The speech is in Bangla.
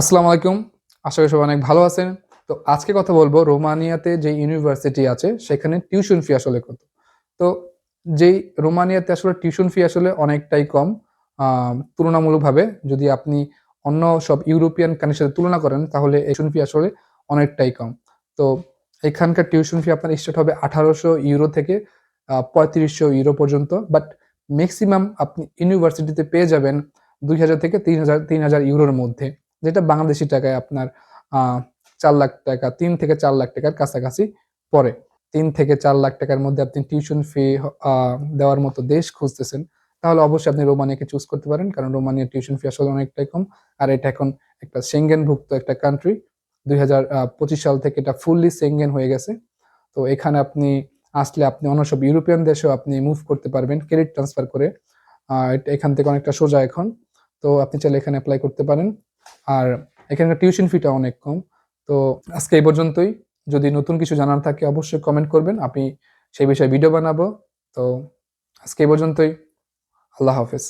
আসসালামু আলাইকুম। আশা করি সবাই অনেক ভালো আছেন। তো আজকে কথা বলবো রোমানিয়াতে যে ইউনিভার্সিটি আছে সেখানে টিউশন ফি আসলে কত? তো যেই রোমানিয়াতে আসলে টিউশন ফি আসলে অনেকটাই কম। আ তুলনামূলকভাবে যদি আপনি অন্য সব ইউরোপিয়ান কান্ট্রির সাথে তুলনা করেন তাহলে এই টিউশন ফি আসলে অনেকটাই কম। তো এখানকার টিউশন ফি আপনার স্টার্ট হবে ৳১৮০০ থেকে ৳৩৫০০ পর্যন্ত। বাট মেক্সিমাম আপনি ইউনিভার্সিটিতে পেয়ে যাবেন ৳২,০০০ থেকে ৳৩,০০০ র মধ্যে। যেটা বাংলাদেশী টাকায় আপনার আ ৳৪,০০,০০০ ৩ থেকে ৳৪,০০,০০০ র কাছাকাছি পড়ে। ৩ থেকে ৳৪,০০,০০০ র মধ্যে আপনি টিউশন ফি আ দেওয়ার মতো দেশ খুঁজতেছেন, তাহলে অবশ্যই আপনি রোমানিয়াকে চুজ করতে পারেন। কারণ রোমানিয়ার টিউশন ফি আসলে অনেকটাই কম। আর এটা এখন একটা সেঙ্গেনভুক্ত একটা কান্ট্রি। ২০২৫ সাল থেকে এটা ফুললি সেঙ্গেন হয়ে গেছে। তো এখানে আপনি আসলে আপনি অন্য সব ইউরোপিয়ান দেশেও আপনি মুভ করতে পারবেন ক্রেডিট ট্রান্সফার করে। এটা এখান থেকে অনেকটা সোজা এখন। তো আপনি চাইলে এখানে এপ্লাই করতে পারেন। আর এখানকার টিউশন ফিটা অনেক কম। তো আজকে এই পর্যন্তই। যদি নতুন কিছু জানার থাকে অবশ্যই কমেন্ট করবেন। আমি সেই বিষয়ে ভিডিও বানাবো। তো আজকে এই পর্যন্তই। আল্লাহ হাফেজ।